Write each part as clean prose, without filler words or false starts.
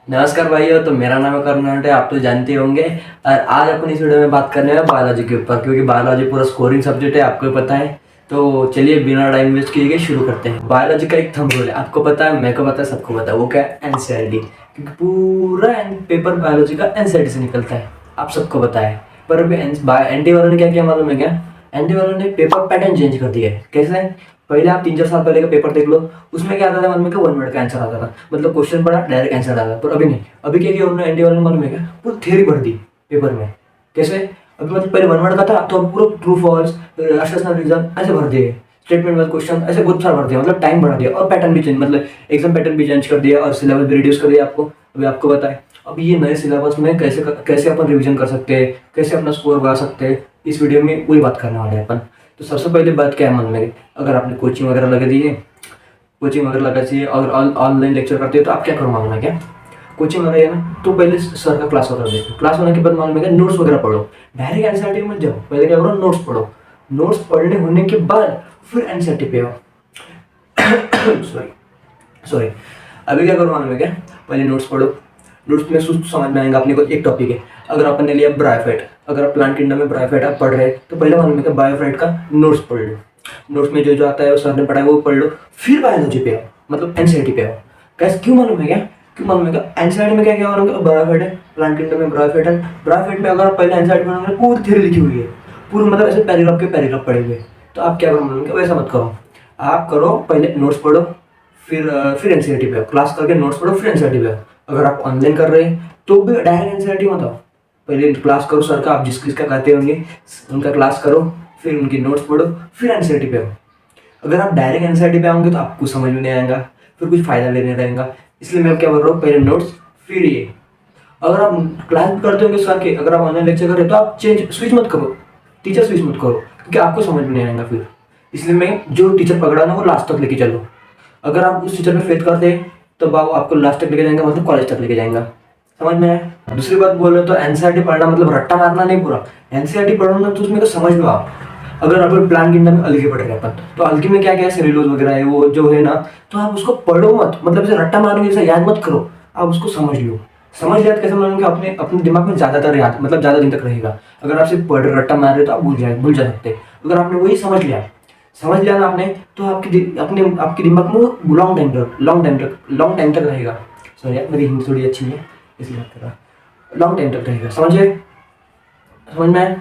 नमस्कार भाइयों। तो मेरा नाम है करुणाटे, आप तो जानते होंगे। और आज अपन इस वीडियो में बात करने हैं बायोलॉजी के ऊपर, क्योंकि बायोलॉजी पूरा स्कोरिंग सब्जेक्ट है, आपको भी पता है। तो चलिए बिना टाइम वेस्ट किए शुरू करते हैं। बायोलॉजी का एक थंब रूल है, आपको पता है, मेरे को पता है, सबको पता है। वो क्या है? एनसीईआरटी। क्योंकि पूरा पेपर बायोलॉजी का एनसीईआरटी से निकलता है, आप सबको पता है। पर अभी एनटी वालों ने क्या किया मालूम है क्या? एनटी वालों ने पेपर पैटर्न चेंज कर दिया है। कैसे? पहले आप 3-4 साल पहले का पेपर देख लो, उसमें क्या आता था मालूम है? 1 वर्ड का आंसर आता था, मतलब क्वेश्चन पढ़ा डायरेक्ट आंसर आता था। पर अभी नहीं। अभी क्या किया उन्होंने, एनटी वालों ने मालूम है क्या? पूरी थ्योरी भर दी पेपर में। कैसे? अभी मतलब पहले 1 वर्ड का था, तो अब पूरा ट्रू फॉल्स, असर्शन रीजन ऐसे भर दिए, स्टेटमेंट वाइज क्वेश्चन ऐसे बहुत सारा भर दिया, मतलब टाइम बढ़ा दिया। और पैटर्न भी चेंज, मतलब एग्जाम पैटर्न भी चेंज कर दिया, और सिलेबस भी रिड्यूस कर दिया आपको। अभी आपको पता है, अब ये नए सिलेबस में कैसे अपन रिवीजन कर सकते हैं, कैसे अपना स्कोर बढ़ा सकते हैं, इस वीडियो में वही बात करने वाले हैं अपन। तो सबसे पहले बात क्या है मन में, अगर आपने कोचिंग वगैरह लगा दी है, कोचिंग वगैरह लगा चाहिए, और ऑनलाइन लेक्चर करते हो, तो आप क्या करो मालूम है क्या? कोचिंग लगाइए ना, तो पहले सर का क्लास वगैरह देखो। क्लास होने के बाद मालूम है क्या? नोट्स वगैरह पढ़ो। डायरेक्ट एनसीईआरटी में मत जाओ, पहले क्या करो? नोट्स पढ़ो। नोट्स पढ़ने होने के बाद फिर एनसीईआरटी पे आओ। सॉरी सॉरी अभी क्या करो मालूम है क्या? पहले नोट्स पढ़ो। नोट्स में समझ में आएगा अपने को। एक टॉपिक है, अगर अपन ने लिया ब्रायोफाइट, अगर आप प्लांट किंगडम में ब्रायोफाइट आप पढ़ रहे हैं, तो पहले मालूम है कि बायोफाइट का नोट्स पढ़ लो। नोट्स में जो जो आता है वो सर ने पढ़ा है वो पढ़ लो। फिर बायोलॉजी पे आओ, मतलब एनसीईआरटी पे आओ। कैसे? क्यों मालूम है क्या? क्यों मालूम है क्या? एनसीईआरटी में क्या क्या मालूम है? ब्रायोफाइट है, प्लांट किंगडम में ब्रायोफाइट है। ब्रायोफाइट में अगर आप पहले एनसीईआरटी पढ़ोगे, पूरी थ्योरी लिखी हुई है, पूरी, मतलब ऐसे पैराग्राफ के पैराग्राफ पढ़े हुए। तो आप क्या करो मालूम है? वैसा मत करो। आप करो पहले नोट्स पढ़ो, फिर एनसीईआरटी पे आओ। क्लास करके नोट्स पढ़ो, फिर एनसीईआरटी पे आओ। अगर आप ऑनलाइन कर रहे हैं तो भी डायरेक्ट एनसीईआरटी मत आओ। पहले क्लास करो सर का, आप जिस किसका करते होंगे उनका क्लास करो, फिर उनकी नोट्स पढ़ो, फिर एनसीईआरटी पे आओ। अगर आप डायरेक्ट एनसीईआरटी पे आओगे तो आपको समझ में नहीं आएगा, फिर कुछ फायदा लेने रहेगा। इसलिए मैं क्या बोल रहा हूँ, पहले नोट्स फिर ये। अगर आप क्लास भी करते होंगे सर के, अगर आप ऑनलाइन लेक्चर कर रहे हो, तो आप स्विच मत करो, टीचर स्विच मत करो, क्योंकि आपको समझ में नहीं आएगा फिर। इसलिए मैं जो टीचर पकड़ा ना वो लास्ट तक लेके चलो। अगर आप उस टीचर पे फेथ करते हैं तो वो आपको लास्ट तक लेके जाएंगे, मतलब कॉलेज तक लेके जाएंगा। समझ में आया? दूसरी बात बोल रहे तो एनसीईआरटी पढ़ना मतलब रट्टा मारना नहीं पूरा। एनसीईआरटी पढ़ना तो उसमें तो समझ लो आप। अगर आप प्लान किंगडम में अलग पढ़ रहे हैं अपन, तो अलग में क्या क्या सेलुलोज वगैरह है वो जो है ना, तो आप उसको पढ़ो मत, मतलब ऐसे रट्टा मारने जैसा याद मत करो, आप उसको समझ लो। समझ याद कैसे मालूम? अपने अपने दिमाग में ज्यादातर याद, मतलब ज्यादा दिन तक रहेगा। अगर आप सिर्फ पढ़ रट्टा मार रहे हो तो आप भूल जा सकते हैं। अगर आपने वही समझ लिया ना आपने, तो आपके दिमाग में लॉन्ग टाइम तक रहेगा। सॉरी यार, मेरी हिंदी थोड़ी अच्छी नहीं है इसलिए बात कर रहा। लॉन्ग टाइम तक रहेगा, समझ में आया?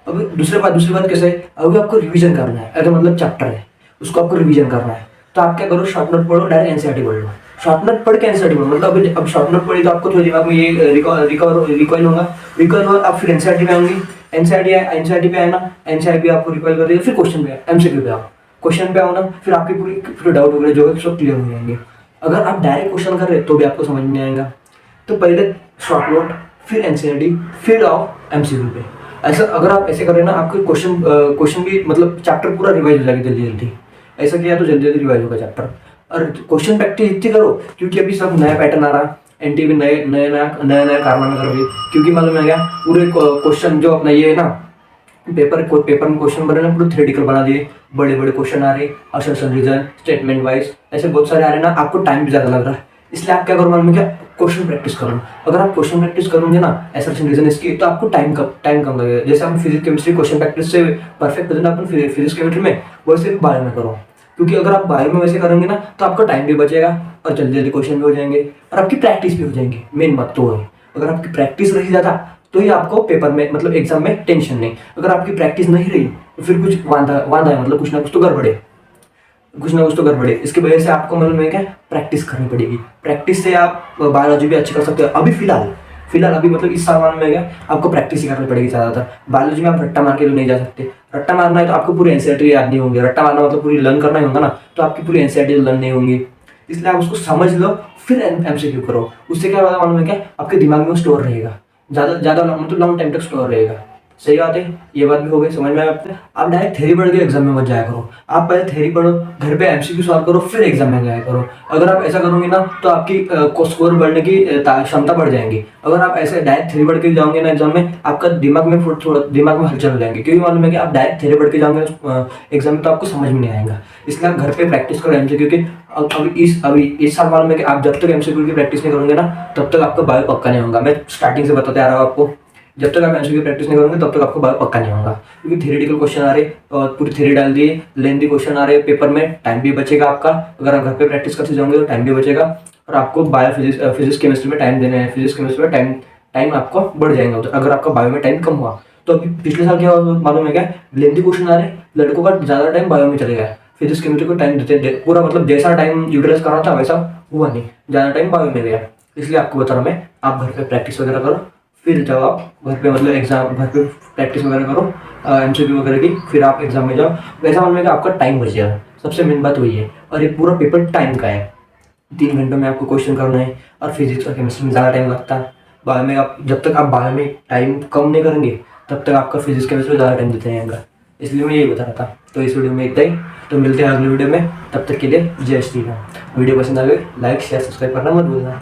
अब दूसरी बात कैसे है? अभी आपको रिवीजन करना है, अगर मतलब चैप्टर है उसको आपको रिवीजन करना है, तो आप क्या करो? शॉर्ट नोट पढ़ो, डायरेक्ट एनसीईआरटी पढ़ लो। शॉर्ट नोट पढ़ के एनसीईआरटी पढ़ो, मतलब अब शॉर्ट नोट पढ़ी तो आपको थोड़ी दिमाग में ये रिकॉइल होगा। आप फिर एनसीईआरटी पे आएंगे। एनसीईआरटी पे आए ना, एनसीईआरटी आपको रिकॉइल कर देगा, फिर क्वेश्चन पे एमसीक्यू पे आओ। क्वेश्चन पे आओ ना, फिर आपकी पूरी डाउट वगैरह जो है सब क्लियर हो जाएंगे। अगर आप डायरेक्ट क्वेश्चन कर रहे तो भी आपको समझ नहीं आएगा। तो पहले शॉर्ट नोट, फिर एनसीईआरटी, फिर आओ एमसीक्यू पे। ऐसा अगर आप ऐसे करें ना, आपके क्वेश्चन भी, मतलब चैप्टर पूरा रिवाइज हो जाएगा जल्दी जल्दी। ऐसा किया तो जल्दी जल्दी रिवाइज होगा चैप्टर। और क्वेश्चन प्रैक्टिस इतनी करो, क्योंकि अभी सब नया पैटर्न आ रहा, एनटी भी नया कारनामा कर रही है। क्योंकि मालूम है क्या? पूरे क्वेश्चन जो अपना ये है ना, पेपर में क्वेश्चन बने ना, पूरे थ्योरेटिकल बना दिए। बड़े बड़े क्वेश्चन आ रहे, असर्शन रीजन, स्टेटमेंट वाइज, ऐसे बहुत सारे आ रहे ना, आपको टाइम भी ज्यादा लग रहा है। इसलिए आप क्या करो मालूम है क्या? क्वेश्चन प्रैक्टिस करो। अगर आप क्वेश्चन प्रैक्टिस करोगे ना, असर्शन रीजन इसकी, तो आपको टाइम कम लगेगा। जैसे हम फिजिक्स केमिस्ट्री क्वेश्चन प्रैक्टिस से परफेक्ट हो जाना अपन फिजिक्स केमिस्ट्री में, वैसे भी बायो में करो। क्योंकि अगर आप बायो में वैसे करेंगे ना, तो आपका टाइम भी बचेगा, और जल्दी जल्दी क्वेश्चन भी हो जाएंगे, और आपकी प्रैक्टिस भी हो जाएंगी। मेन बात तो है, अगर आपकी प्रैक्टिस रही ज़्यादा तो ही आपको पेपर में, मतलब एग्जाम में टेंशन नहीं। अगर आपकी प्रैक्टिस नहीं रही तो फिर कुछ वादा है, मतलब कुछ ना कुछ तो गड़बड़े। इसकी वजह से आपको मतलब है क्या? प्रैक्टिस करनी पड़ेगी। प्रैक्टिस से आप बायोलॉजी भी अच्छी कर सकते हो। अभी फिलहाल अभी मतलब इस साल में क्या, आपको प्रैक्टिस ही करनी पड़ेगी ज़्यादातर। बायोलॉजी में आप रट्टा मार के तो नहीं जा सकते। रट्टा मारना है तो आपको पूरी एनसीईआरटी याद नहीं होंगे। रट्टा मारना मतलब पूरी लर्न करना ही होगा ना, तो आपकी पूरी एनसीईआरटी लर्न नहीं होंगी। इसलिए आप उसको समझ लो, फिर एमसीक्यू करो। उससे क्या होगा मालूम है क्या? आपके दिमाग में स्टोर रहेगा, ज़्यादा मतलब लॉन्ग टाइम तक स्टोर रहेगा। सही बात है, ये बात भी हो गई, समझ में आया आपने। आप डायरेक्ट थ्योरी पढ़ के एग्जाम में मत जाया करो, आप पहले थ्योरी पढ़ो, घर पे एमसीक्यू सॉल्व करो, फिर एग्जाम में जाया करो। अगर आप ऐसा करोगे ना तो आपकी स्कोर बढ़ने की क्षमता बढ़ जाएंगी। अगर आप ऐसे डायरेक्ट थ्योरी पढ़ के जाओगे ना एग्जाम में, आपका दिमाग में थोड़ा दिमाग में हलचल हो जाएंगे, क्योंकि मालूम है कि आप डायरेक्ट थ्योरी पढ़ के जाओगे एग्जाम में तो आपको समझ में नहीं आएगा। इसलिए आप घर पे प्रैक्टिस करो एमसीक्यू की। अभी इस साल मालूम है कि आप जब तक एमसीक्यू की प्रैक्टिस नहीं करोगे ना तब तक आपका बायो पक्का नहीं होगा। मैं स्टार्टिंग से बताते आ रहा हूँ आपको, जब तक आप एमसीक्यू की प्रैक्टिस नहीं करोगे तब तक आपको बायो पक्का नहीं होगा। क्योंकि थ्योरेटिकल क्वेश्चन आ रहे और पूरी थ्योरी डाल दी, लेंथी क्वेश्चन आ रहे पेपर में, टाइम भी बचेगा आपका। अगर आप घर पे प्रैक्टिस करते जाओगे तो टाइम भी बचेगा, और आपको बायो फिजिक्स केमिस्ट्री में टाइम देना है, फिजिक्स केमिस्ट्री में टाइम आपको बढ़ जाएगा। तो अगर आपका बायो में टाइम कम हुआ तो अभी पिछले साल क्या हुआ मालूम है क्या, लेंथी क्वेश्चन आ रहे, लड़कों का ज़्यादा टाइम बायो में चले गया, फिजिक्स केमिस्ट्री को टाइम देते पूरा, मतलब जैसा टाइम यूटिलाइज करना था वैसा हुआ नहीं, ज़्यादा टाइम बायो में गया। इसलिए आपको बता रहा हूँ मैं, आप घर पे प्रैक्टिस वगैरह करो, फिर जाओ आप घर पे, मतलब एग्जाम घर पे प्रैक्टिस वगैरह करो एमसीक्यू वगैरह की, फिर आप एग्जाम में जाओ। वैसा मालूम है कि आपका टाइम बच जाएगा, सबसे मेन बात वही है। और ये पूरा पेपर टाइम का है, 3 घंटों में आपको क्वेश्चन करना है, और फिजिक्स और केमिस्ट्री में ज़्यादा टाइम लगता है। बायो में आप जब तक आप बायो में टाइम कम नहीं करेंगे तब तक आपका फिजिक्स केमिस्ट्री में ज़्यादा टाइम देते रहेगा। इसलिए मैं यही बता रहा था। तो इस वीडियो में इतना ही, तो मिलते हैं अगले वीडियो में, तब तक के लिए जय श्री राम। वीडियो पसंद आ गई लाइक शेयर सब्सक्राइब करना मत भूलना।